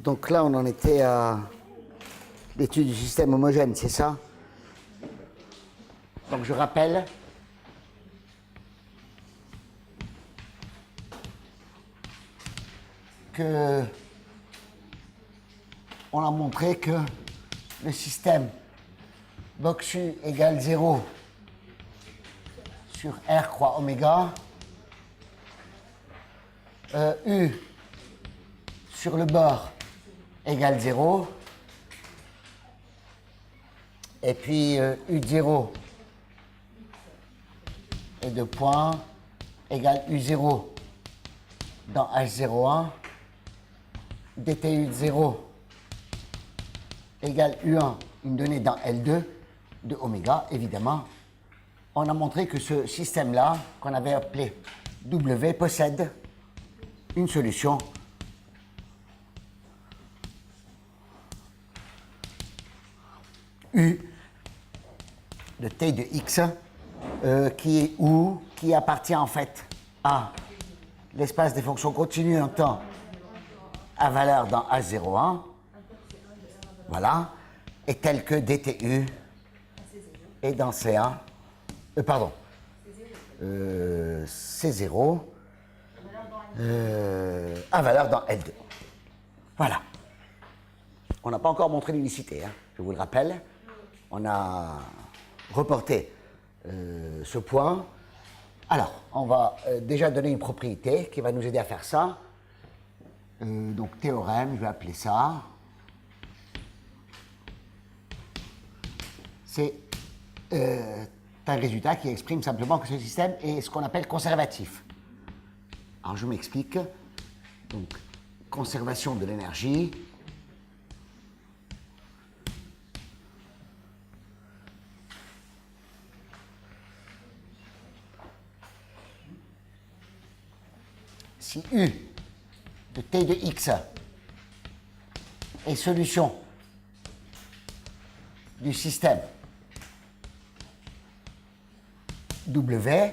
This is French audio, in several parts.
Donc là, on en était à l'étude du système homogène, c'est ça? Donc je rappelle que on a montré que le système box U égale 0 sur R croix oméga, U sur le bord égale 0, et puis U de 0 et de point égale U0 dans H01, dtu de 0 égale U1, une donnée dans L2 de oméga, évidemment. On a montré que ce système-là, qu'on avait appelé W, possède une solution U de t de x qui est où, qui appartient en fait à l'espace des fonctions continues en temps à valeur dans H01, voilà, est tel que dtu est dans C1, pardon, C0 à valeur dans L2. Voilà. On n'a pas encore montré l'unicité, hein, je vous le rappelle. On a reporté ce point. Alors, on va déjà donner une propriété qui va nous aider à faire ça. Donc, théorème, je vais appeler ça. C'est un résultat qui exprime simplement que ce système est ce qu'on appelle conservatif. Alors, je m'explique. Donc, conservation de l'énergie. Si U de t de x est solution du système W,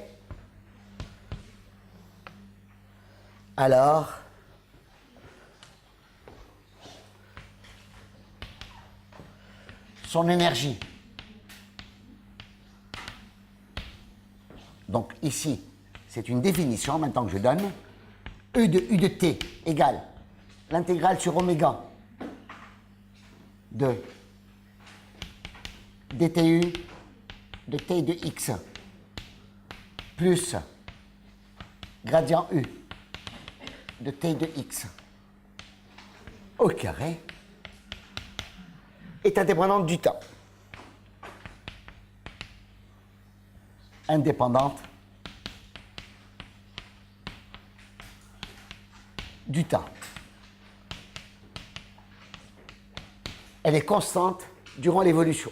alors son énergie, donc ici c'est une définition maintenant que je donne, E de U de t égale l'intégrale sur oméga de dtu de t de x plus gradient U de t de x au carré est indépendante du temps. Indépendante du temps. Elle est constante durant l'évolution.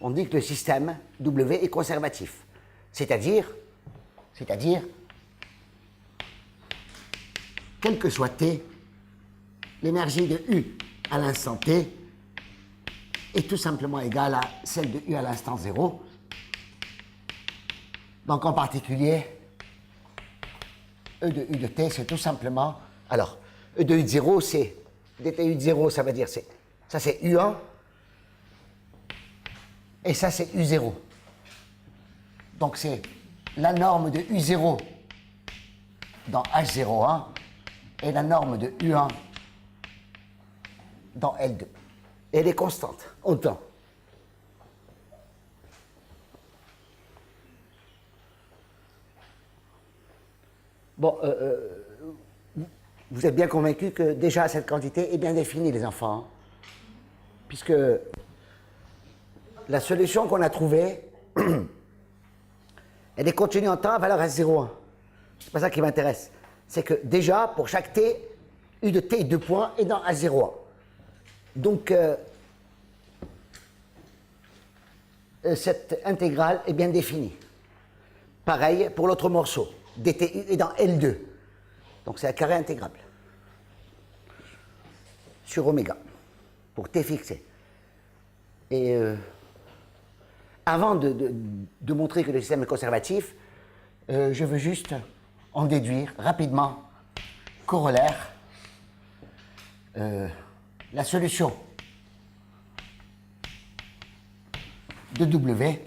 On dit que le système W est conservatif. C'est-à-dire, quel que soit t, l'énergie de U à l'instant t est tout simplement égale à celle de U à l'instant 0. Donc en particulier, E de U de t, c'est tout simplement... Alors, E de U de 0, c'est... dtu de 0, ça veut dire... Ça, c'est U1. Et ça, c'est U0. Donc, c'est la norme de U0 dans H01 et la norme de U1 dans L2. Et elle est constante, autant. Bon, vous êtes bien convaincus que déjà cette quantité est bien définie, les enfants, hein, puisque la solution qu'on a trouvée, elle est continue en temps à valeur S01. C'est pas ça qui m'intéresse. C'est que déjà, pour chaque t, U de t 2 points est dans H01. Donc, cette intégrale est bien définie. Pareil pour l'autre morceau. dtu est dans L2. Donc c'est un carré intégrable sur oméga pour t fixé. Et avant de montrer que le système est conservatif, je veux juste en déduire rapidement, corollaire, la solution de W,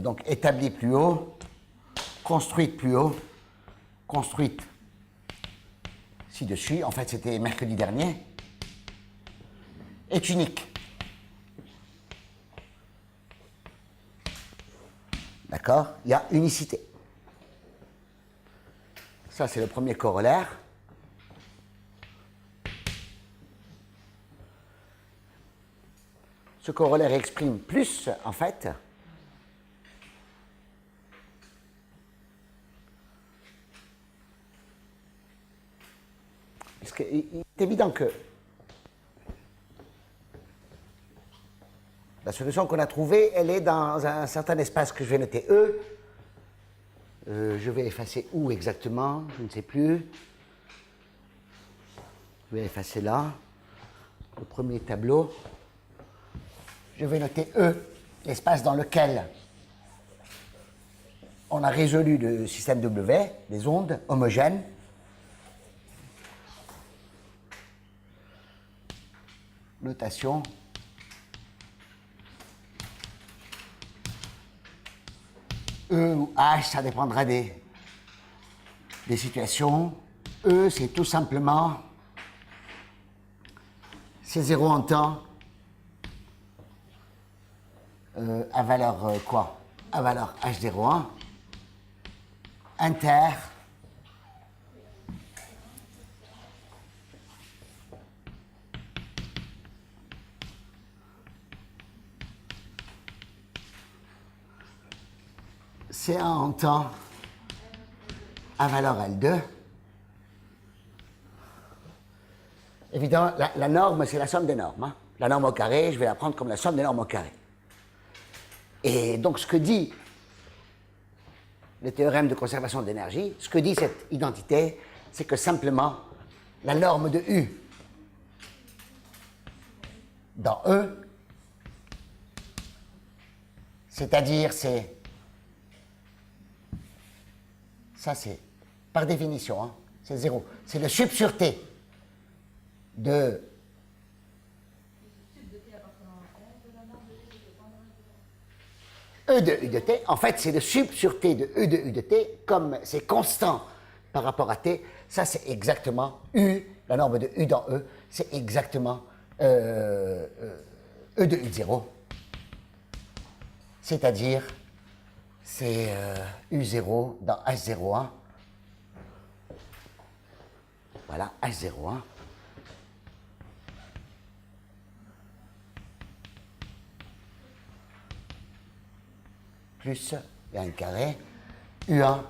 donc établie plus haut, construite plus haut, construite ci-dessus, en fait c'était mercredi dernier, est unique. D'accord? Il y a unicité. Ça, c'est le premier corollaire. Ce corollaire exprime plus, en fait, parce qu'il est évident que la solution qu'on a trouvée, elle est dans un certain espace que je vais noter E. Je vais effacer où exactement, je ne sais plus. Je vais effacer là, le premier tableau. Je vais noter E, l'espace dans lequel on a résolu le système W, les ondes homogènes. Notation. E ou H, ça dépendra des situations. E, c'est tout simplement c'est 0 en temps à valeur quoi? À valeur H01 inter C1 en temps à valeur L2. Évidemment, la norme, c'est la somme des normes. Hein. La norme au carré, je vais la prendre comme la somme des normes au carré. Et donc, ce que dit le théorème de conservation d'énergie, ce que dit cette identité, c'est que simplement, la norme de U dans E, c'est-à-dire c'est... Ça, c'est par définition, hein, c'est 0. C'est le sub-sûreté de... E de U de T, en fait, c'est le sub-sûreté de E de U de T, comme c'est constant par rapport à T, ça c'est exactement U, la norme de U dans E, c'est exactement E de U de 0. C'est-à-dire, c'est U0 dans H01. Voilà, H01. Plus, il y a un carré, U1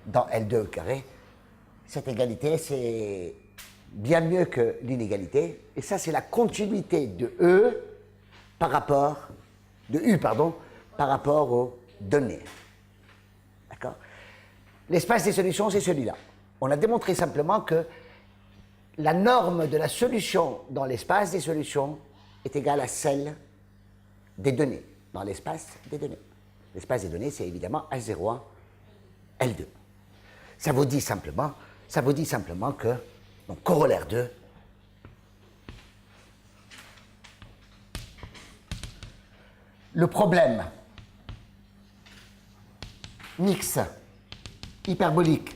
dans L2 au carré. Cette égalité, c'est bien mieux que l'inégalité. Et ça, c'est la continuité de E par rapport, de U, pardon, par rapport aux données. D'accord? L'espace des solutions, c'est celui-là. On a démontré simplement que la norme de la solution dans l'espace des solutions est égale à celle des données dans l'espace des données. L'espace des données, c'est évidemment H01, L2. Ça vous dit simplement que, donc corollaire 2, le problème mix hyperbolique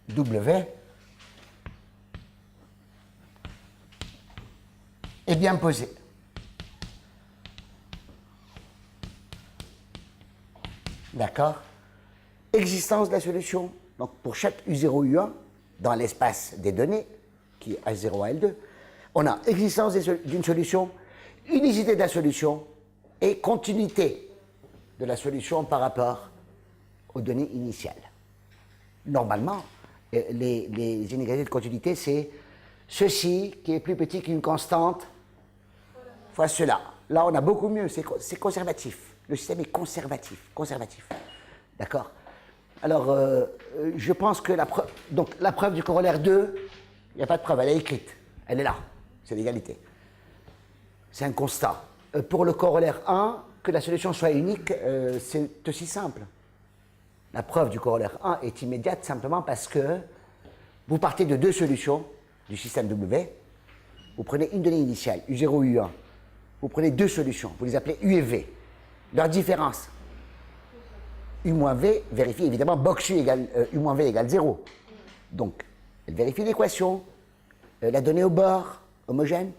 W est bien posé. D'accord? Existence de la solution. Donc pour chaque U0, U1, dans l'espace des données, qui est H0 à L2, on a existence d'une solution, unicité de la solution et continuité de la solution par rapport aux données initiales. Normalement, les inégalités de continuité, c'est ceci qui est plus petit qu'une constante fois cela. Là, on a beaucoup mieux, c'est conservatif. Le système est conservatif. D'accord? Alors, je pense que la preuve du corollaire 2, il n'y a pas de preuve, elle est écrite. Elle est là, c'est l'égalité. C'est un constat. Pour le corollaire 1, que la solution soit unique, c'est aussi simple. La preuve du corollaire 1 est immédiate simplement parce que vous partez de deux solutions du système W. Vous prenez une donnée initiale, U0, U1. Vous prenez deux solutions, vous les appelez U et V. Leur différence, U moins V vérifie évidemment box U égale U moins V égale 0. Donc, elle vérifie l'équation, la donnée au bord, homogène,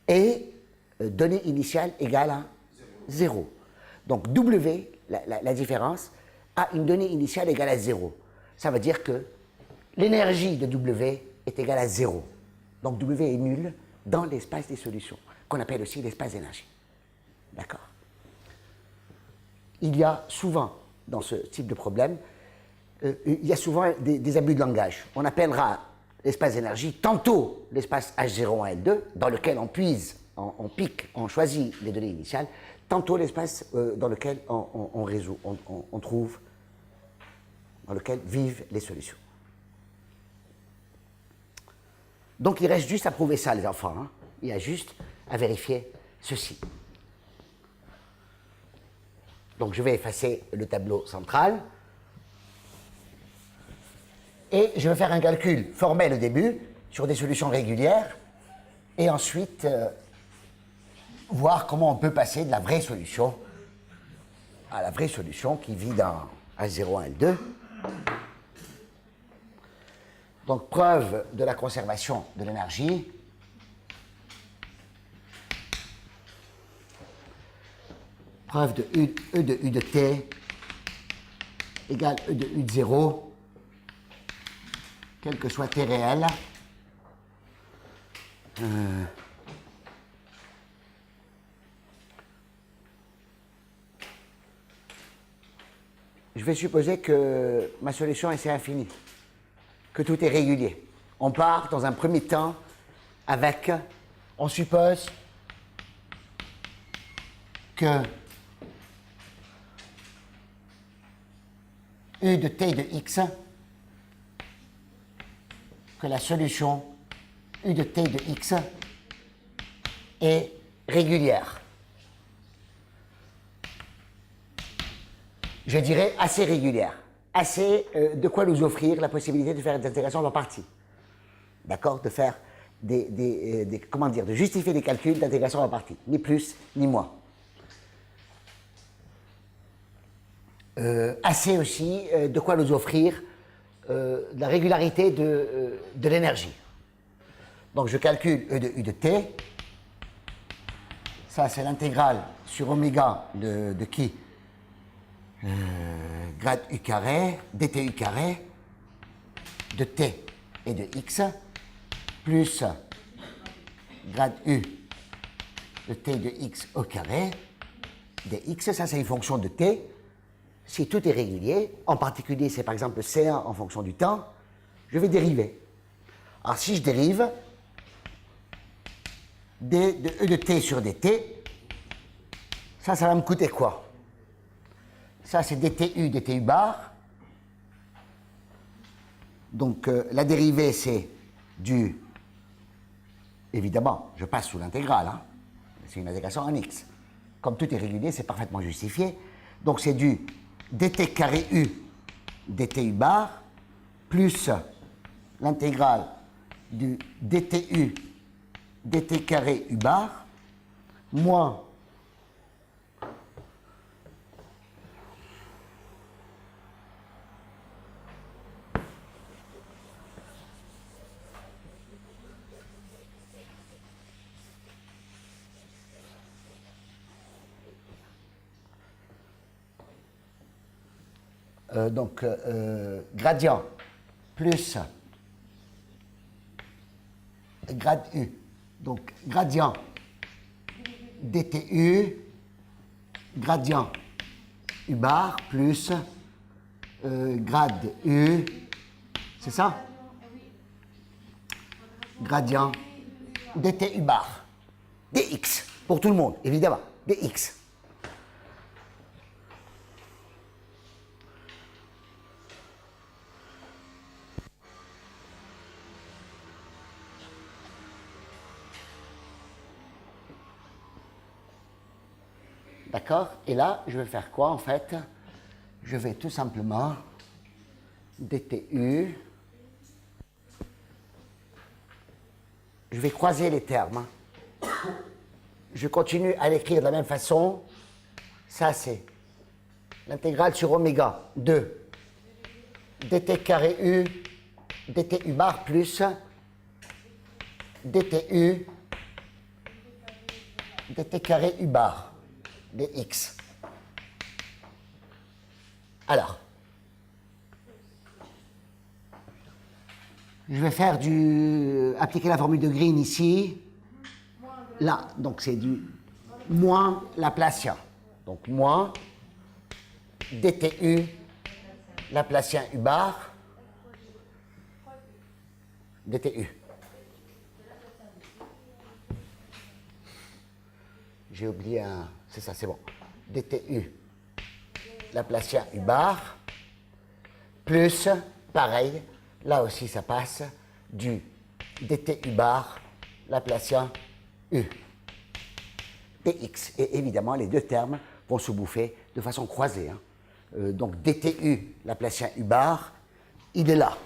et donnée initiale égale à 0. Donc, W, la différence, a une donnée initiale égale à 0. Ça veut dire que l'énergie de W est égale à 0. Donc, W est nul dans l'espace des solutions, qu'on appelle aussi l'espace d'énergie. D'accord? Il y a souvent, dans ce type de problème, il y a souvent des abus de langage. On appellera l'espace d'énergie tantôt l'espace H01 L2, dans lequel on puise, on pique, on choisit les données initiales, tantôt l'espace dans lequel on résout, on trouve, dans lequel vivent les solutions. Donc il reste juste à prouver ça, les enfants. Hein. Il y a juste à vérifier ceci. Donc je vais effacer le tableau central. Et je vais faire un calcul formel au début sur des solutions régulières. Et ensuite, voir comment on peut passer de la vraie solution à la vraie solution qui vit dans H01, L2. Donc, preuve de la conservation de l'énergie. Preuve de E de U de T égale E de U de 0, quel que soit T réel. Je vais supposer que ma solution est infinie, que tout est régulier. On part dans un premier temps avec, on suppose que U de T de X, que la solution U de T de X est régulière. Je dirais assez régulière. Assez de quoi nous offrir la possibilité de faire des intégrations par partie. D'accord? De faire comment dire, de justifier des calculs d'intégration par partie. Ni plus, ni moins. Assez aussi de quoi nous offrir la régularité de l'énergie. Donc je calcule E de U de T. Ça, c'est l'intégrale sur oméga de qui? Grade U carré, dt U carré, de T et de X, plus grade U de T de X au carré, dx, ça c'est une fonction de T. Si tout est régulier, en particulier c'est par exemple C1 en fonction du temps, je vais dériver. Alors si je dérive d de E de T sur dt, ça va me coûter quoi? Ça, c'est dtu, dtu bar. Donc, la dérivée, c'est du... Évidemment, je passe sous l'intégrale. Hein. C'est une intégration en x. Comme tout est régulier, c'est parfaitement justifié. Donc, c'est du dt carré u, dtu bar, plus l'intégrale du dtu, dt carré u bar, moins gradient plus grade U. Donc, gradient dtu, gradient U bar plus grade U, c'est ça? Gradient dtu bar, dx, pour tout le monde, évidemment, dx. D'accord? Et là, je vais faire quoi en fait? je vais tout simplement dtu, je vais croiser les termes. Je continue à l'écrire de la même façon. Ça, c'est l'intégrale sur oméga de dt carré u, dt u bar plus dtu, dt carré u bar dx. Alors, je vais faire appliquer la formule de Green ici. Là, donc c'est du moins Laplacien. Donc moins dtu Laplacien u bar dtu. J'ai oublié un... C'est ça, c'est bon. dtu Laplacien u bar plus, pareil, là aussi ça passe, du dt u bar Laplacien u dx. Et évidemment, les deux termes vont se bouffer de façon croisée. Hein. Donc dtu Laplacien u bar, il est là.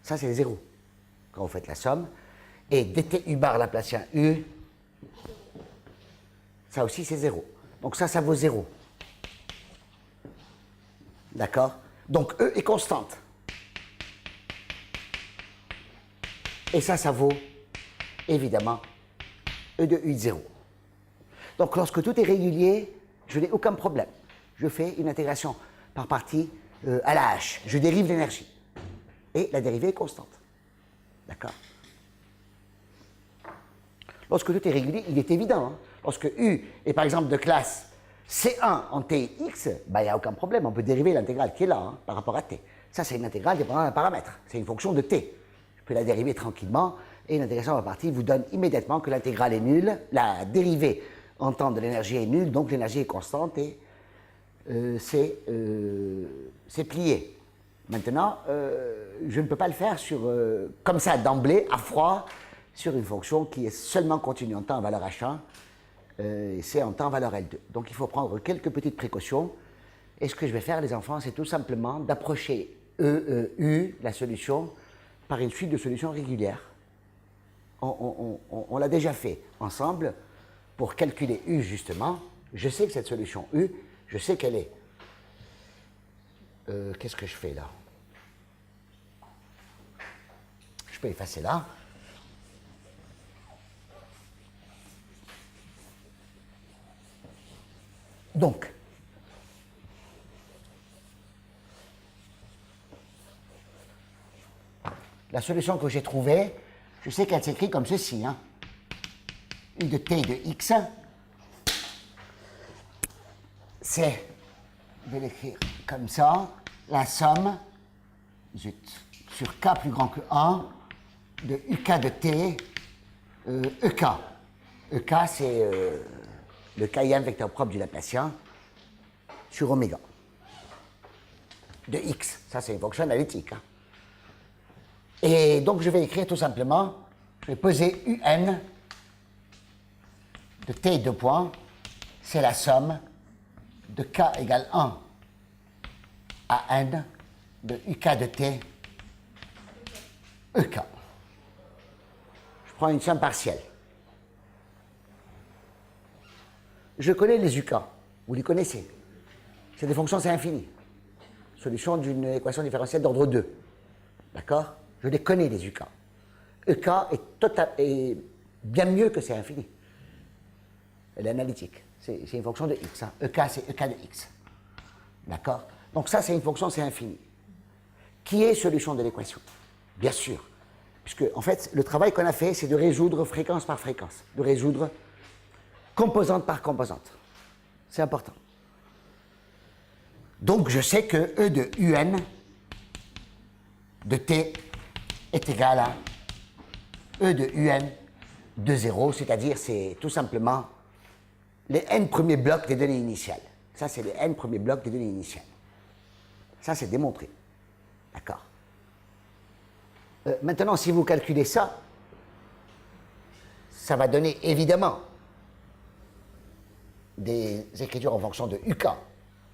Ça, c'est les zéros quand vous faites la somme. Et dt u bar Laplacien u, ça aussi, c'est 0. Donc ça vaut 0. D'accord? Donc E est constante. Et ça vaut, évidemment, E de U de 0. Donc lorsque tout est régulier, je n'ai aucun problème. Je fais une intégration par partie à la h. Je dérive l'énergie. Et la dérivée est constante. D'accord? Lorsque tout est régulier, il est évident. Hein? Lorsque U est par exemple de classe C1 en Tx, il n'y a aucun problème. On peut dériver l'intégrale qui est là hein, par rapport à T. Ça, c'est une intégrale dépendant d'un paramètre. C'est une fonction de T. Je peux la dériver tranquillement et l'intégration par partie vous donne immédiatement que l'intégrale est nulle. La dérivée en temps de l'énergie est nulle, donc l'énergie est constante et c'est plié. Maintenant, je ne peux pas le faire comme ça d'emblée, à froid, sur une fonction qui est seulement continue en temps à valeur H1, et c'est en temps valeur L2. Donc il faut prendre quelques petites précautions. Et ce que je vais faire, les enfants, c'est tout simplement d'approcher U, la solution, par une suite de solutions régulières. On l'a déjà fait ensemble pour calculer U, justement. Je sais que cette solution U, je sais qu'elle est... Qu'est-ce que je fais là? Je peux effacer là. Donc, la solution que j'ai trouvée, je sais qu'elle s'écrit comme ceci. Hein. U de t de x, c'est, je vais l'écrire comme ça, la somme sur k plus grand que 1 de uk de t ek. Ek, c'est le kème vecteur propre du Laplacien sur oméga de x. Ça, c'est une fonction analytique. Hein. Et donc, je vais écrire tout simplement, je vais poser un de t 2 points, c'est la somme de k égale 1 à n de uk de t ek. Je prends une somme partielle. Je connais les UK, vous les connaissez. C'est des fonctions, c'est infini. Solution d'une équation différentielle d'ordre 2. D'accord? Je les connais, les UK. EK est bien mieux que c'est infini. Elle est analytique. C'est une fonction de x. Hein. EK, c'est EK de x. D'accord? Donc ça, c'est une fonction, c'est infini. Qui est solution de l'équation? Bien sûr. Puisque, en fait, le travail qu'on a fait, c'est de résoudre fréquence par fréquence. De résoudre composante par composante. C'est important. Donc, je sais que E de UN de T est égal à E de UN de 0, c'est-à-dire c'est tout simplement les n premiers blocs des données initiales. Ça, c'est les n premiers blocs des données initiales. Ça, c'est démontré. D'accord. Maintenant, si vous calculez ça, ça va donner évidemment des écritures en fonction de UK.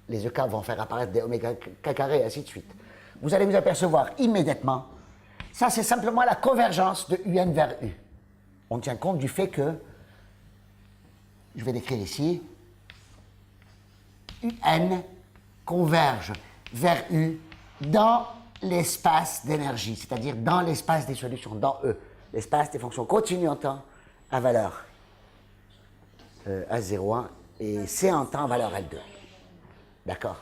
Les EK vont faire apparaître des oméga k carré, et ainsi de suite. Vous allez vous apercevoir immédiatement, ça c'est simplement la convergence de UN vers U. On tient compte du fait que, je vais l'écrire ici, UN converge vers U dans l'espace d'énergie, c'est-à-dire dans l'espace des solutions, dans E, l'espace des fonctions continues en temps à valeur A01 et C en temps à valeur L2. D'accord?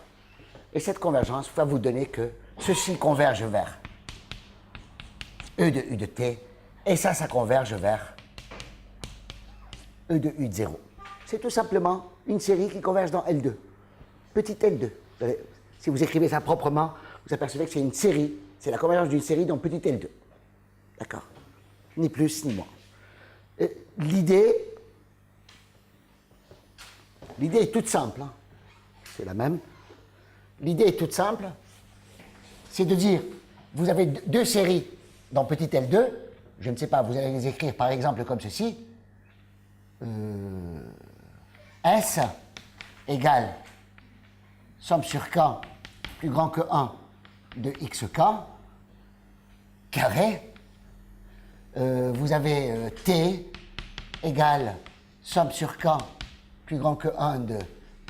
Et cette convergence va vous donner que ceci converge vers E de U de T, et ça converge vers E de U de 0. C'est tout simplement une série qui converge dans L2. Petit L2. Si vous écrivez ça proprement, vous apercevez que c'est une série, c'est la convergence d'une série dans petit L2. D'accord? Ni plus ni moins. L'idée est toute simple. Hein. C'est la même. L'idée est toute simple. C'est de dire, vous avez deux séries dans petit L2, je ne sais pas, vous allez les écrire par exemple comme ceci. S égale somme sur K plus grand que 1 de xk carré. Vous avez T égale somme sur K plus grand que 1 de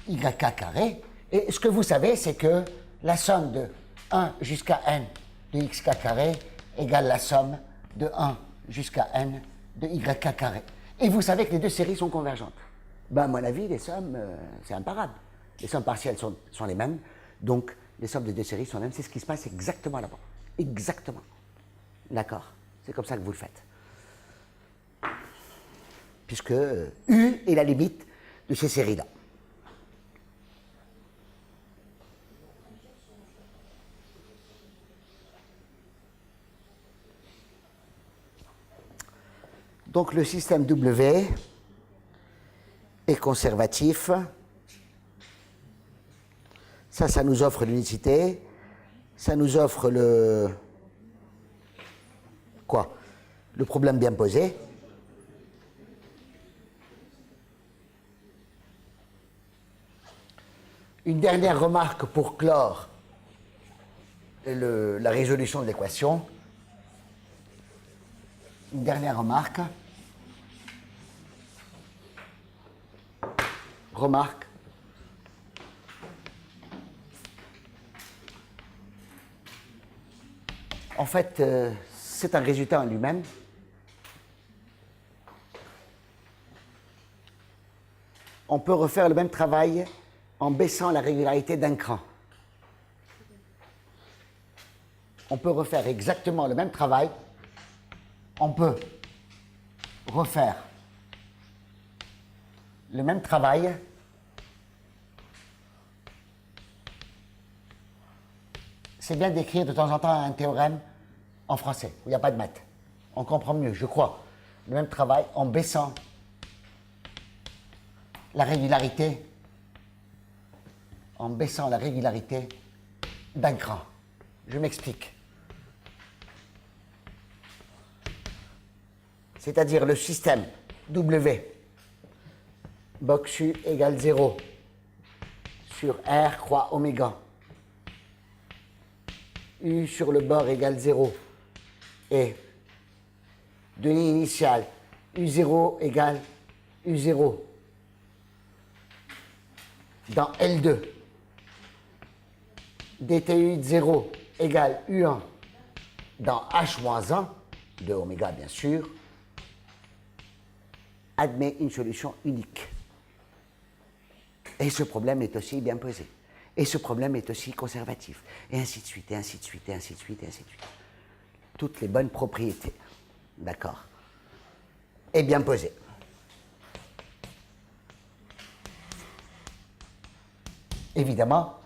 yk carré. Et ce que vous savez, c'est que la somme de 1 jusqu'à n de xk carré égale la somme de 1 jusqu'à n de yk carré. Et vous savez que les deux séries sont convergentes. Ben, à mon avis, les sommes, c'est imparable. Les sommes partielles sont les mêmes, donc les sommes des deux séries sont les mêmes. C'est ce qui se passe exactement là-bas. Exactement. D'accord? C'est comme ça que vous le faites. Puisque U est la limite de ces séries-là. Donc le système W est conservatif. Ça nous offre l'unicité. Ça nous offre le... Quoi? Le problème bien posé. Une dernière remarque pour clore la résolution de l'équation. Une dernière remarque. En fait, c'est un résultat en lui-même. On peut refaire le même travail en baissant la régularité d'un cran. On peut refaire exactement le même travail. On peut refaire le même travail c'est bien d'écrire de temps en temps un théorème en français, où il n'y a pas de maths. On comprend mieux, je crois, le même travail en baissant la régularité, d'un cran. Je m'explique. C'est-à-dire le système W, box U égale 0 sur R croix oméga. U sur le bord égale 0 et données initiales U0 égale U0 dans L2 DTU de 0 égale U1 dans H-1 de oméga bien sûr admet une solution unique. Et ce problème est aussi bien posé. Et ce problème est aussi conservatif. Et ainsi de suite, et ainsi de suite, et ainsi de suite, et ainsi de suite. Toutes les bonnes propriétés. D'accord? Et bien posé. Évidemment,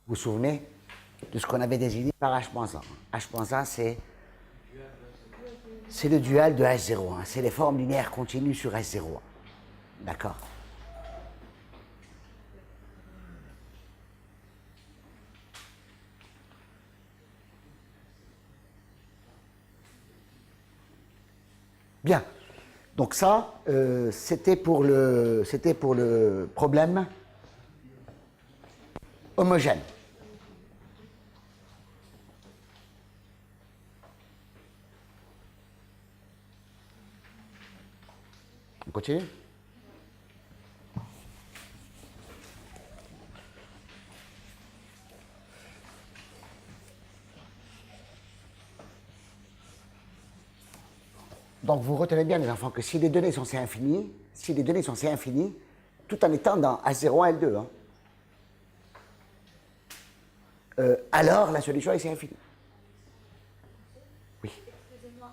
vous vous souvenez de ce qu'on avait désigné par H-1. H-1, c'est le dual de H01. C'est les formes linéaires continues sur H01. D'accord? Bien. Donc ça, c'était pour le problème homogène. On continue? Donc vous retenez bien les enfants que si les données sont C infinies, tout en étant dans H0, L2, hein, alors la solution est C infini. Oui. Excusez-moi,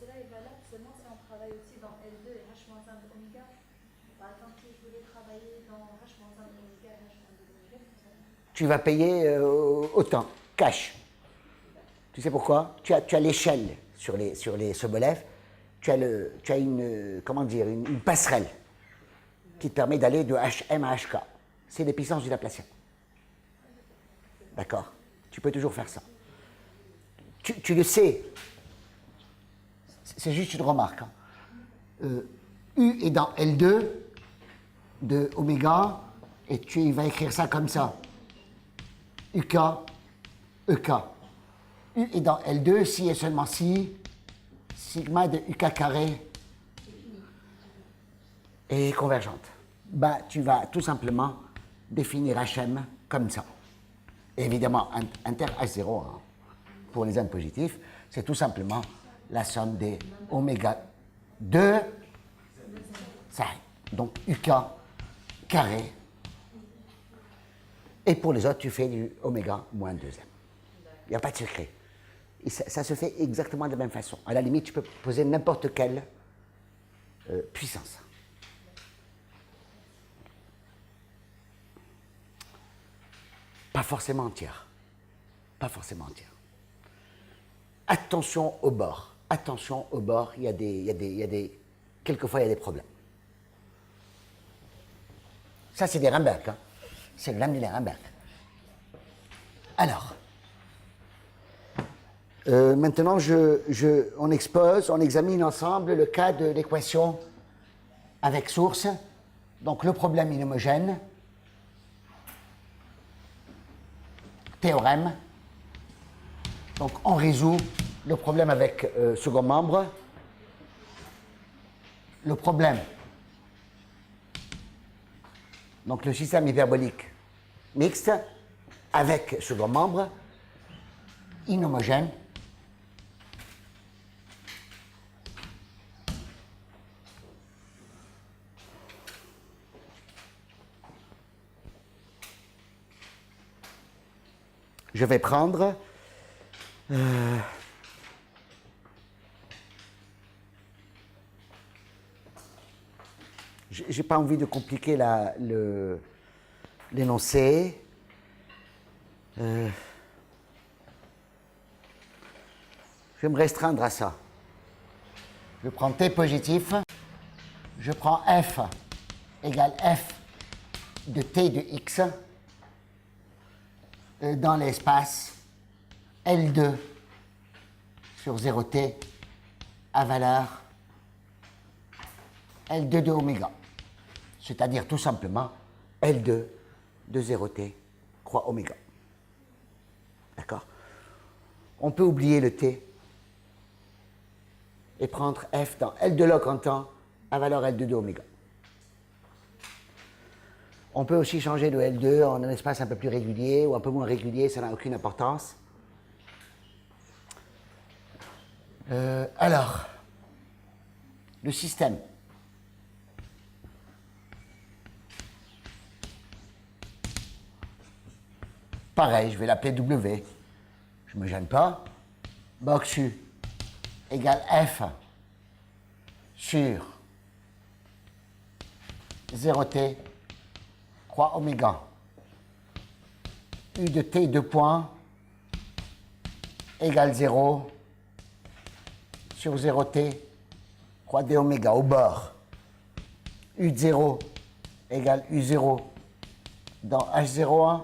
cela est valable seulement si on travaille aussi dans L2 et H-1 de oméga. Par exemple, si je voulais travailler dans H-1 de oméga et H-1 de oméga, Tu vas payer autant, cash. Tu sais pourquoi? Tu as l'échelle sur les Sobolev, tu as une, comment dire, une passerelle qui te permet d'aller de HM à HK. C'est les puissances du Laplacien. D'accord? Tu peux toujours faire ça. Tu le sais. C'est juste une remarque. Hein. U est dans L2 de oméga et tu vas écrire ça comme ça. UK, EK. U est dans L2 si et seulement si sigma de UK carré est convergente. Bah, tu vas tout simplement définir HM comme ça. Évidemment, inter H0, hein, pour les n positifs, c'est tout simplement la somme des oméga 2, ça, donc UK carré. Et pour les autres, tu fais du oméga moins 2m. Il n'y a pas de secret. Et ça se fait exactement de la même façon. À la limite, tu peux poser n'importe quelle puissance. Pas forcément entière. Pas forcément entière. Attention au bord. Attention au bord, quelquefois il y a des problèmes. Ça, c'est des Reinberg. Hein. C'est le lemme des Reinberg. Alors, maintenant, on expose, on examine ensemble le cas de l'équation avec source. Donc, le problème inhomogène. Théorème. Donc, on résout le problème avec second membre. Le problème, donc le système hyperbolique mixte avec second membre inhomogène. Je vais prendre j'ai pas envie de compliquer l'énoncé. Je vais me restreindre à ça. Je prends T positif, je prends F égale F de T de X dans l'espace L2 sur 0T à valeur L2 de oméga. C'est-à-dire tout simplement L2 de 0T croix oméga. D'accord? On peut oublier le T et prendre F dans L2 log en temps à valeur L2 de oméga. On peut aussi changer de L2 en un espace un peu plus régulier ou un peu moins régulier, ça n'a aucune importance. Alors, le système. Pareil, je vais l'appeler W. Je ne me gêne pas. Box U égale F sur 0T croix oméga. U de T 2 points égale 0 sur 0T croix D oméga au bord. U de 0 égale U0 dans H01.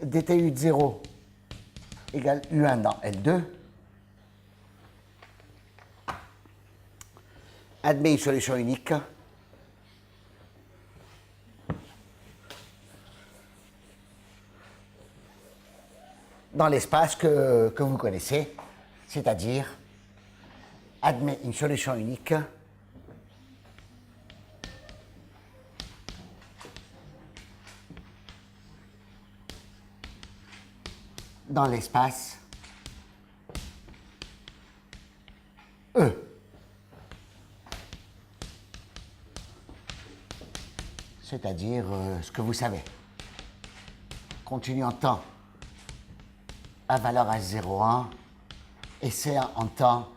DTU de 0 égale U1 dans L2. admet une solution unique dans l'espace que vous connaissez, c'est-à-dire admet une solution unique dans l'espace E. C'est-à-dire ce que vous savez. Continu en temps à valeur H01 et C en temps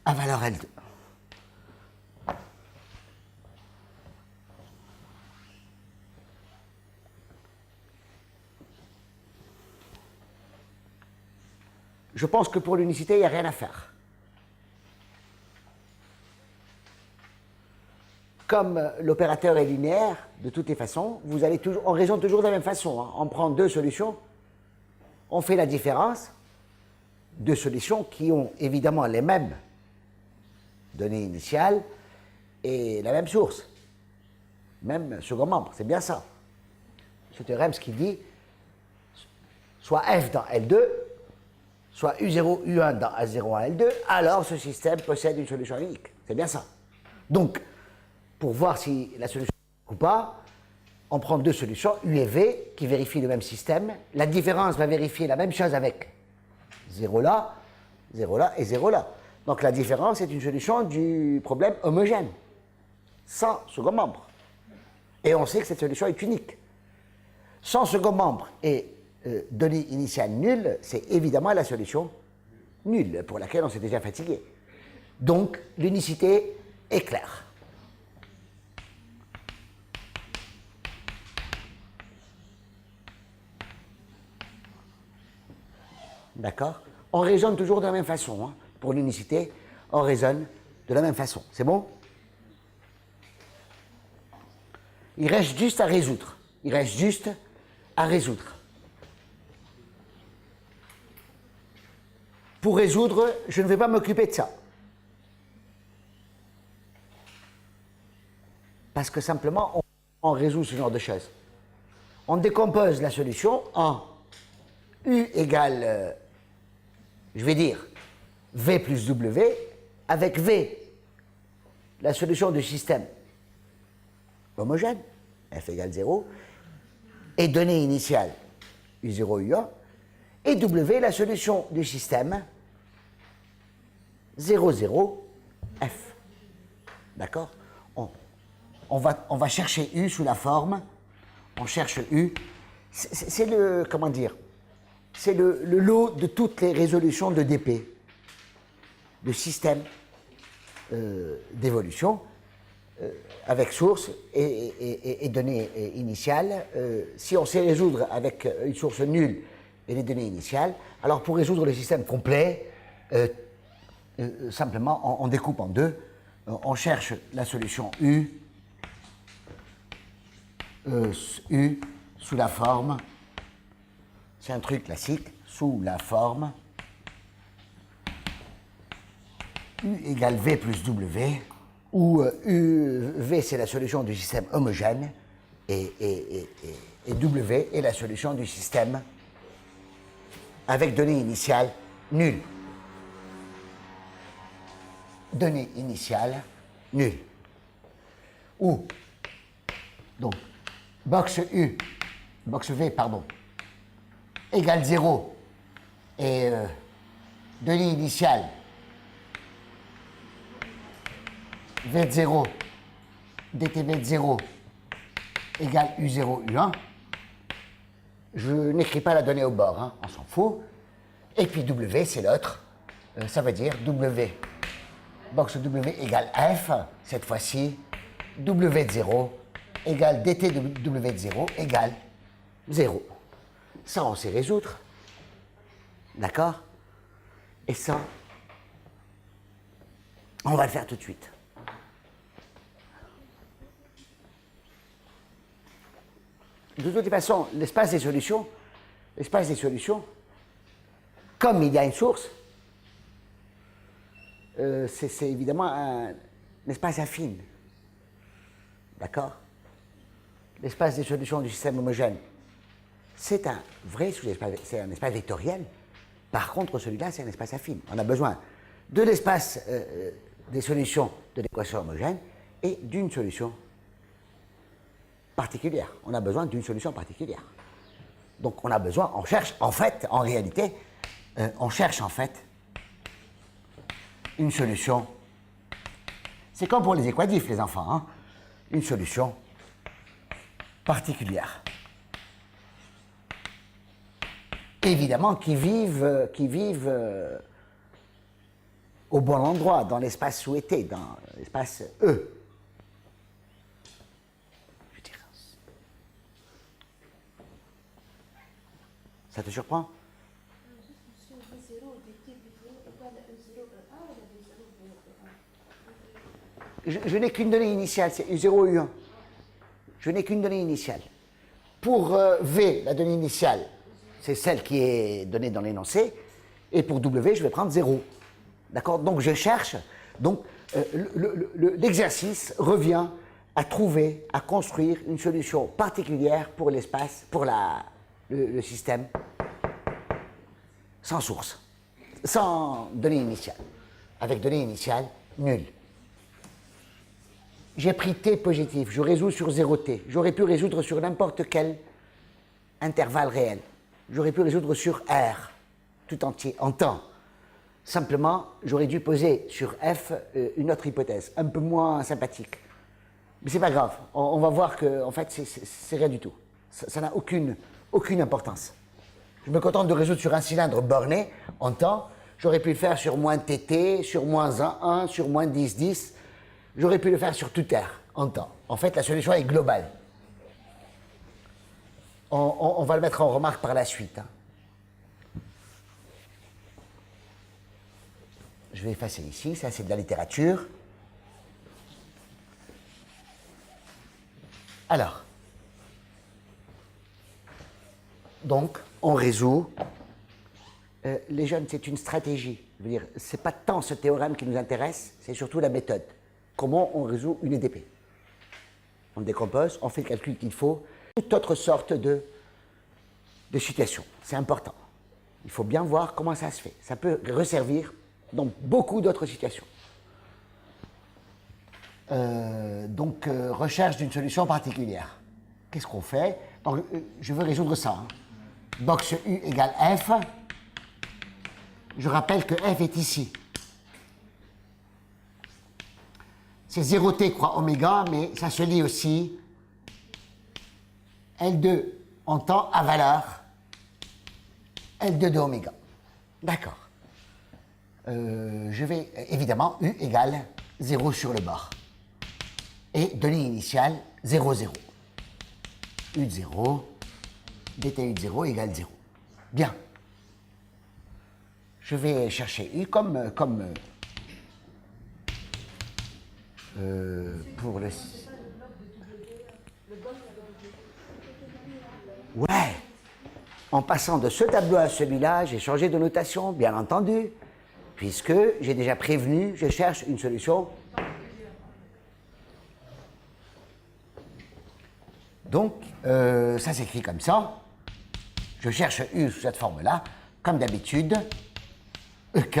à valeur L2. Je pense que pour l'unicité, il n'y a rien à faire. Comme l'opérateur est linéaire, de toutes les façons, vous allez toujours, on raisonne toujours de la même façon. Hein. On prend deux solutions, on fait la différence, deux solutions qui ont évidemment les mêmes données initiales et la même source, même second membre, c'est bien ça. Ce théorème, ce qu'il dit, soit F dans L2, soit U0, U1 dans H01, L2, alors ce système possède une solution unique. C'est bien ça. Donc, pour voir si la solution est ou pas, on prend deux solutions, U et V, qui vérifient le même système. La différence va vérifier la même chose avec 0 là et 0 là. Donc la différence est une solution du problème homogène, sans second membre. Et on sait que cette solution est unique. Sans second membre et donnée initiale nulle, c'est évidemment la solution nulle, pour laquelle on s'est déjà fatigué. Donc l'unicité est claire. D'accord? On raisonne toujours de la même façon. Hein. Pour l'unicité, on raisonne de la même façon. C'est bon? Il reste juste à résoudre. Il reste juste à résoudre. Pour résoudre, je ne vais pas m'occuper de ça. Parce que simplement, on résout ce genre de choses. On décompose la solution en U égale, je vais dire, V plus W, avec V, la solution du système homogène, F égale 0, et donnée initiale U0, U1, et W, la solution du système 0, 0, F. D'accord? On va chercher U sous la forme, on cherche U, c'est le, comment dire, c'est le lot de toutes les résolutions de DP, de système d'évolution, avec source et données initiales. Si on sait résoudre avec une source nulle et les données initiales, alors pour résoudre le système complet, simplement on découpe en deux, on cherche la solution U sous la forme, c'est un truc classique, sous la forme U égale V plus W, où V c'est la solution du système homogène et W est la solution du système avec donnée initiale nulle. Donnée initiale nulle. Où donc box V, pardon, égale 0 et donnée initiale V de 0, dtv de 0 égale U0, U1. Je n'écris pas la donnée au bord, hein, on s'en fout. Et puis W, c'est l'autre. Ça veut dire W, box W égale F, cette fois-ci, W de 0 égale dt de W de 0 égale 0. Ça, on sait résoudre. D'accord? Et ça, on va le faire tout de suite. De toute façon, l'espace des solutions, comme il y a une source, c'est évidemment un espace affine. D'accord? L'espace des solutions du système homogène, c'est un vrai sous-espace, c'est un espace vectoriel. Par contre, celui-là, c'est un espace affine. On a besoin de l'espace des solutions de l'équation homogène et d'une solution particulière. On a besoin d'une solution particulière. Donc, on a besoin, on cherche, en fait, en réalité, on cherche en fait une solution. C'est comme pour les équadifs, les enfants, hein, une solution particulière. Évidemment, qui vivent au bon endroit, dans l'espace souhaité, dans l'espace E. Je dirais. Ça te surprend? Je n'ai qu'une donnée initiale, c'est U0 et U1. Je n'ai qu'une donnée initiale. Pour V, la donnée initiale, c'est celle qui est donnée dans l'énoncé, et pour W, je vais prendre 0. D'accord? Donc je cherche, donc l'exercice revient à trouver, à construire une solution particulière pour l'espace, pour le système, sans source, sans donnée initiale, avec donnée initiale nulle. J'ai pris t positif, je résous sur 0t. J'aurais pu résoudre sur n'importe quel intervalle réel. J'aurais pu résoudre sur R, tout entier, en temps. Simplement, j'aurais dû poser sur F une autre hypothèse, un peu moins sympathique. Mais c'est pas grave, on va voir que en fait, c'est rien du tout. Ça n'a aucune importance. Je me contente de résoudre sur un cylindre borné, en temps. J'aurais pu le faire sur moins tt, sur moins 1, 1, sur moins 10, 10. J'aurais pu le faire sur tout R, en temps. En fait, la solution est globale. On va le mettre en remarque par la suite. Hein. Je vais effacer ici, ça c'est de la littérature. Alors, donc, on résout. Les jeunes, c'est une stratégie. Je veux dire, c'est pas tant ce théorème qui nous intéresse, c'est surtout la méthode. Comment on résout une EDP? On décompose, on fait le calcul qu'il faut, toute autre sorte de situation. C'est important. Il faut bien voir comment ça se fait. Ça peut resservir dans beaucoup d'autres situations. Recherche d'une solution particulière. Qu'est-ce qu'on fait? Donc, je veux résoudre ça. Hein. Box U égale F. Je rappelle que F est ici. C'est 0t croix oméga, mais ça se lit aussi L2 en temps à valeur L2 de oméga. D'accord. Je vais, évidemment, U égale 0 sur le bord. Et donnée initiale, 0, 0. U de 0, dt U de 0 égale 0. Bien. Je vais chercher U comme pour le... Ouais. En passant de ce tableau à celui-là, j'ai changé de notation, bien entendu, puisque j'ai déjà prévenu, je cherche une solution. Donc, ça s'écrit comme ça. Je cherche U sous cette forme-là, comme d'habitude. EK.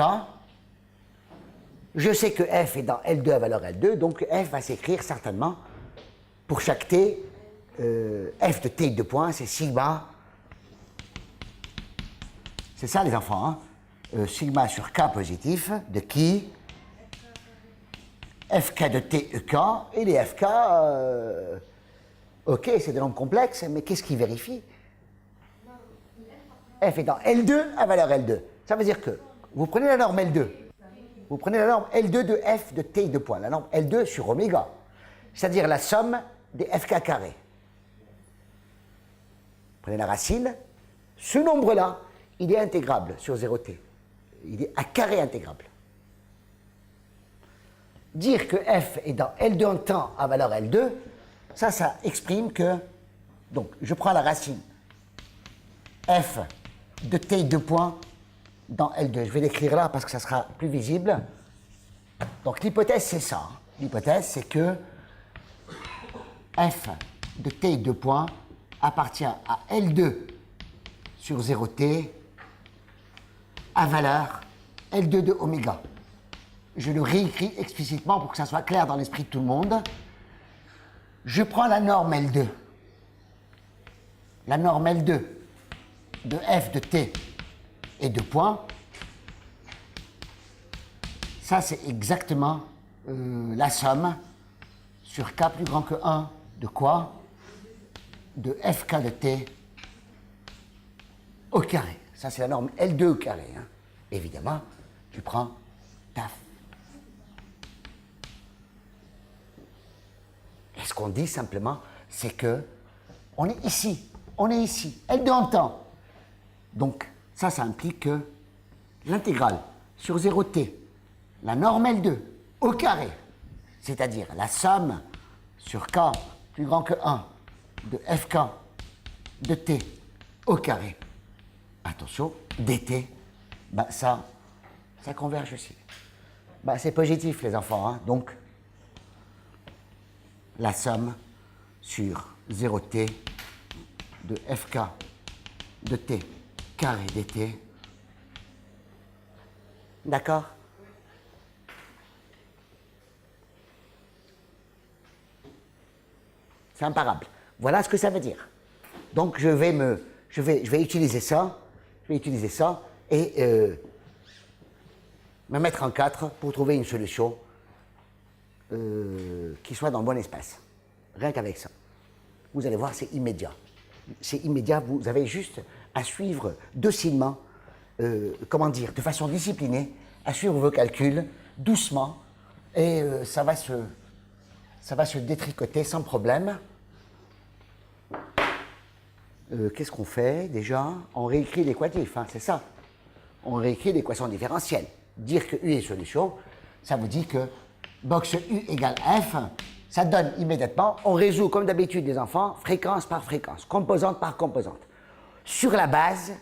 Je sais que F est dans L2 à valeur L2, donc F va s'écrire certainement, pour chaque T, F de T de points, c'est sigma. C'est ça les enfants, hein? Sigma sur K positif, de qui FK de T EK, et les FK, ok, c'est des nombres complexes, mais qu'est-ce qui vérifie? F est dans L2 à valeur L2. Ça veut dire que vous prenez la norme L2, vous prenez la norme L2 de F de T de point, la norme L2 sur oméga, c'est-à-dire la somme des FK carrés. Prenez la racine, ce nombre-là, il est intégrable sur 0t. Il est à carré intégrable. Dire que f est dans L2 en temps à valeur L2, ça exprime que, donc je prends la racine, f de t 2 points dans L2. Je vais l'écrire là parce que ça sera plus visible. Donc l'hypothèse, c'est ça. Hein. L'hypothèse, c'est que f de t, 2 points, appartient à L2 sur 0t à valeur L2 de oméga. Je le réécris explicitement pour que ça soit clair dans l'esprit de tout le monde. Je prends la norme L2. La norme L2 de f de t et 2 points. Ça, c'est exactement la somme sur k plus grand que 1 de quoi? De fk de t au carré. Ça, c'est la norme L2 au carré. Hein. Évidemment, tu prends taf. Et ce qu'on dit simplement, c'est que on est ici. On est ici. L2 en temps. Donc, ça implique que l'intégrale sur 0t, la norme L2 au carré, c'est-à-dire la somme sur k plus grand que 1 de fk de t au carré, attention, dt, bah ça converge aussi. Bah c'est positif les enfants, hein, donc la somme sur 0t de fk de t carré dt, d'accord? C'est imparable. Voilà ce que ça veut dire. Donc je vais utiliser ça, et me mettre en 4 pour trouver une solution qui soit dans le bon espace. Rien qu'avec ça. Vous allez voir, c'est immédiat. C'est immédiat, vous avez juste à suivre docilement, comment dire, de façon disciplinée, à suivre vos calculs doucement, et ça va se détricoter sans problème. Qu'est-ce qu'on fait déjà? On réécrit l'équatif, hein, c'est ça. On réécrit l'équation différentielle. Dire que U est solution, ça vous dit que box U égale F, ça donne immédiatement, on résout comme d'habitude les enfants, fréquence par fréquence, composante par composante, sur la base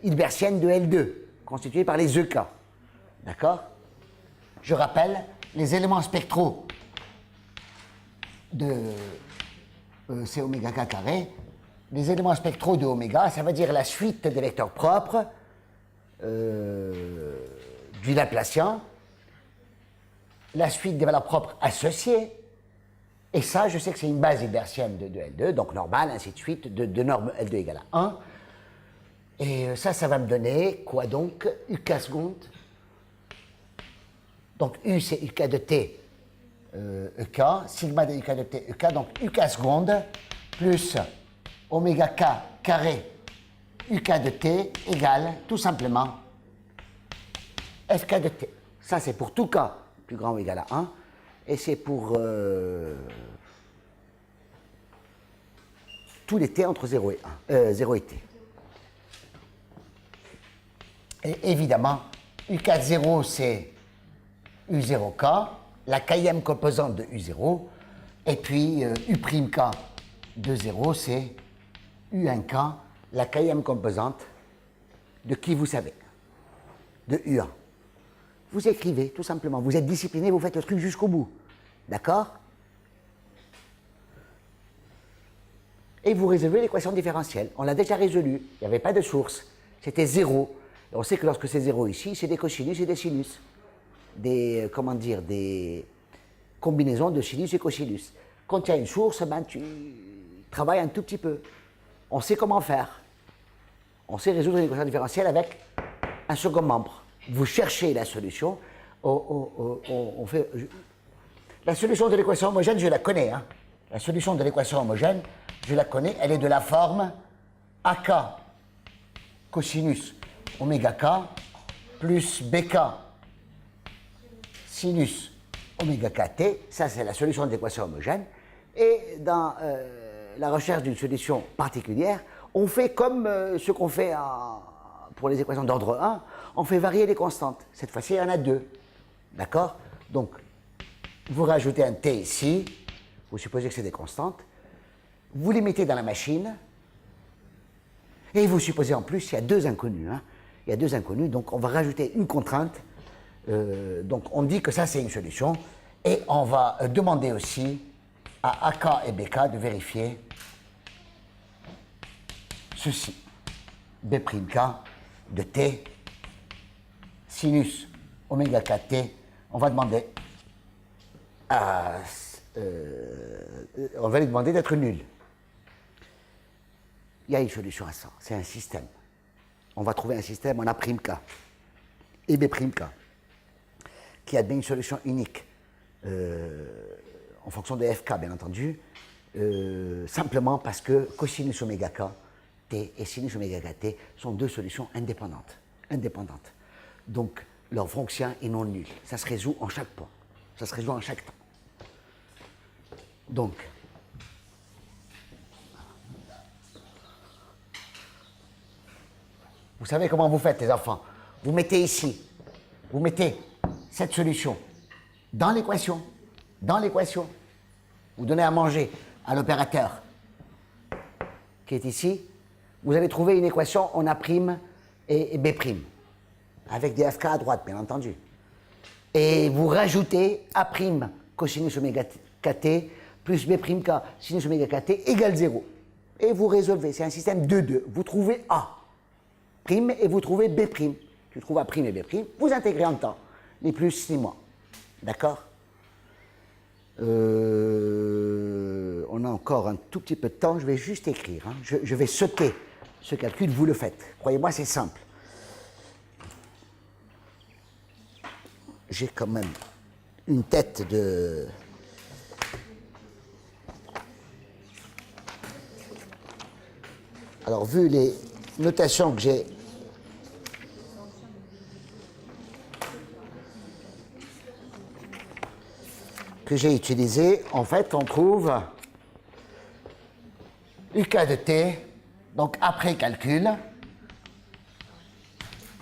hilbertienne de L2, constituée par les EK. D'accord? Je rappelle les éléments spectraux de c'est oméga k carré. Les éléments spectraux de oméga, ça veut dire la suite des vecteurs propres du Laplacien, la suite des valeurs propres associées, et ça, je sais que c'est une base hilbertienne de L2, donc normale, ainsi de suite, de norme L2 égale à 1. Et ça va me donner quoi donc? UK seconde. Donc U, c'est UK de T, EK, sigma de UK de T, EK, donc UK seconde, plus oméga K carré UK de T égale tout simplement FK de T. Ça, c'est pour tout K plus grand ou égal à 1, et c'est pour tous les T entre 0 et T. Et évidemment, UK0, c'est U0K, la kème composante de U0, et puis U'K de 0, c'est U1K, la kème composante de qui vous savez, de U1. Vous écrivez, tout simplement, vous êtes discipliné, vous faites le truc jusqu'au bout, d'accord? Et vous résolvez l'équation différentielle. On l'a déjà résolue, il n'y avait pas de source, c'était 0. Et on sait que lorsque c'est 0 ici, c'est des cosinus et des sinus. Des combinaisons de sinus et cosinus. Quand il y a une source, ben, tu travailles un tout petit peu. On sait comment faire. On sait résoudre une équation différentielle avec un second membre. Vous cherchez la solution. La solution de l'équation homogène, je la connais. Hein. La solution de l'équation homogène, je la connais. Elle est de la forme AK cosinus oméga k plus BK sinus oméga kt, ça c'est la solution de l'équation homogène. Et dans la recherche d'une solution particulière, on fait comme ce qu'on fait pour les équations d'ordre 1, on fait varier les constantes. Cette fois-ci, il y en a 2. D'accord? Donc, vous rajoutez un t ici, vous supposez que c'est des constantes, vous les mettez dans la machine, et vous supposez en plus qu'il y a 2 inconnus. Hein. Il y a 2 inconnus, donc on va rajouter une contrainte Donc on dit que ça c'est une solution. Et on va demander aussi à AK et BK de vérifier ceci. B'K de T sinus oméga kt. On va demander on va lui demander d'être nul. Il y a une solution à ça, c'est un système. On va trouver un système en A'K et B'K qui a bien une solution unique en fonction de FK, bien entendu, simplement parce que cosinus oméga k t et sinus oméga kt sont deux solutions indépendantes. Donc, leur fonction est non nulle. Ça se résout en chaque point. Ça se résout en chaque temps. Donc, vous savez comment vous faites, les enfants? Vous mettez ici, vous mettez cette solution dans l'équation. Vous donnez à manger à l'opérateur qui est ici. Vous allez trouver une équation en A' et B', avec des FK à droite, bien entendu. Et vous rajoutez A' cosinus oméga kt plus B'K sinus oméga kt égale 0. Et vous résolvez. C'est un système 2-2. Vous trouvez A' et vous trouvez B'. Tu trouves A' et B'. Vous intégrez en temps, ni plus ni moins. D'accord? On a encore un tout petit peu de temps. Je vais juste écrire. Hein. Je vais sauter ce calcul. Vous le faites. Croyez-moi, c'est simple. J'ai quand même une tête de... Alors, vu les notations que j'ai utilisées, en fait, on trouve UK de t, donc après calcul,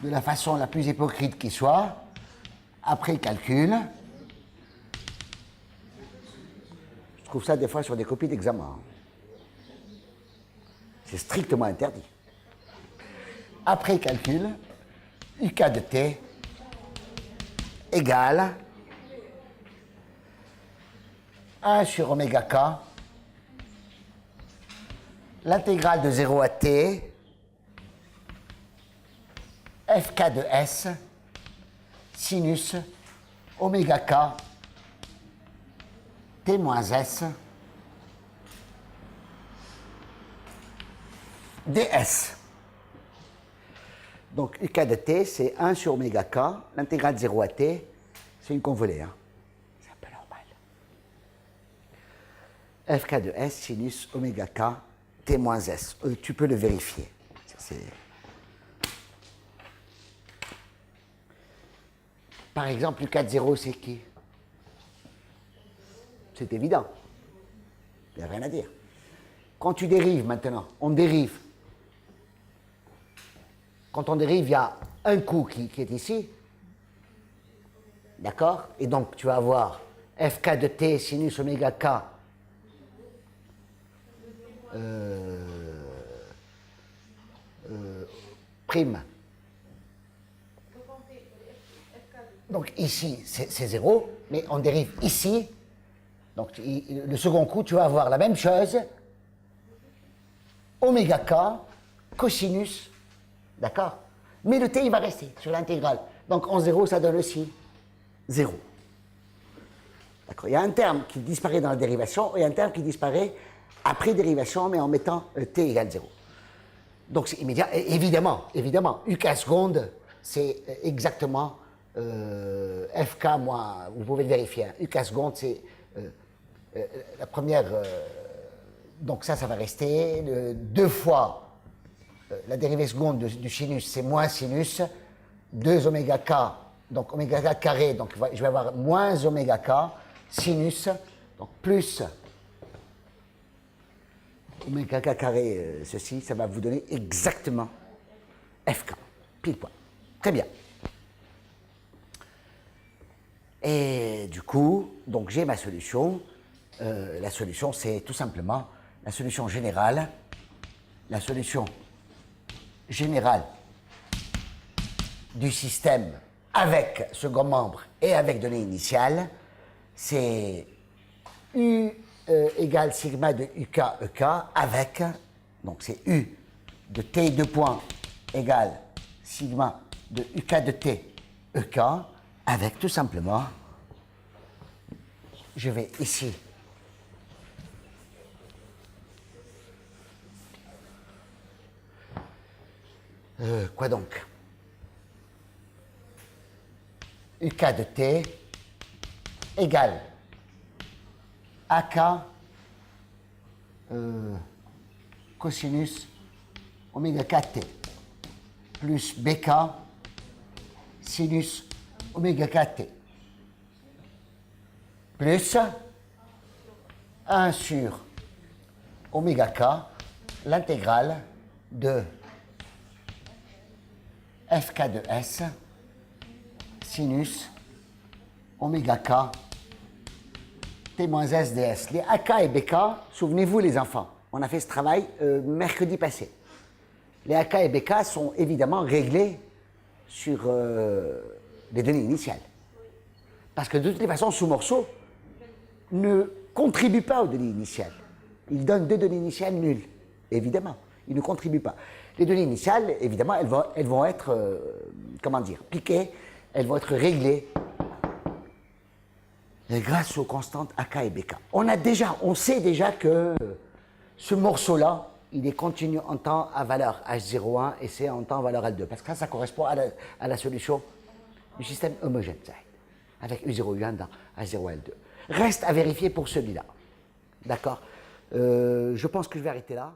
de la façon la plus hypocrite qui soit, après calcul, je trouve ça des fois sur des copies d'examen. C'est strictement interdit. Après calcul, UK de t égale 1 sur oméga k, l'intégrale de 0 à t, fk de s, sinus oméga k, t moins s, ds. Donc, UK de t, c'est 1 sur oméga k, l'intégrale de 0 à t, c'est une convolée. Hein. C'est un peu normal. Fk de s, sinus oméga k, t moins s. Tu peux le vérifier. Par exemple, UK de 0, c'est qui? C'est évident. Il n'y a rien à dire. Quand tu dérives maintenant, on dérive. Quand on dérive, il y a un coup qui est ici. D'accord? Et donc, tu vas avoir fk de t sinus oméga k prime. Donc ici, c'est 0, mais on dérive ici. Donc le second coup, tu vas avoir la même chose. Oméga k, cosinus, d'accord? Mais le t, il va rester sur l'intégrale. Donc en 0, ça donne aussi 0. D'accord? Il y a un terme qui disparaît dans la dérivation et un terme qui disparaît après dérivation, mais en mettant t égale 0. Donc c'est immédiat. Et évidemment, UK seconde, c'est exactement fk moins, vous pouvez le vérifier. Hein. UK seconde, c'est la première... donc ça va rester. 2 fois la dérivée seconde du sinus, c'est moins sinus. 2 oméga k, donc oméga k carré, donc je vais avoir moins oméga k, sinus, donc plus oméga k carré, ceci, ça va vous donner exactement fk, pile poil. Très bien. Et du coup, donc j'ai ma solution. La solution, c'est tout simplement la solution générale. La solution générale du système avec second membre et avec données initiales, c'est U égale sigma de UK EK avec, donc c'est U de T 2 points égale sigma de UK de T EK avec tout simplement, je vais ici quoi donc? UK de T égale AK cosinus oméga 4T plus BK sinus oméga 4T plus 1 sur oméga K, l'intégrale de FK de S sinus oméga K T moins S ds. Les AK et BK, souvenez-vous les enfants, on a fait ce travail mercredi passé. Les AK et BK sont évidemment réglés sur les données initiales. Parce que de toutes les façons, ce morceau ne contribue pas aux données initiales. Il donne deux données initiales nulles, évidemment. Il ne contribue pas. Les données initiales, évidemment, elles vont être, comment dire, piquées, elles vont être réglées grâce aux constantes AK et BK. On sait déjà que ce morceau-là, il est continu en temps à valeur H01 et c'est en temps à valeur L2. Parce que ça correspond à la solution du système homogène, avec U0, U1 dans H0, L2. Reste à vérifier pour celui-là. D'accord? Je pense que je vais arrêter là.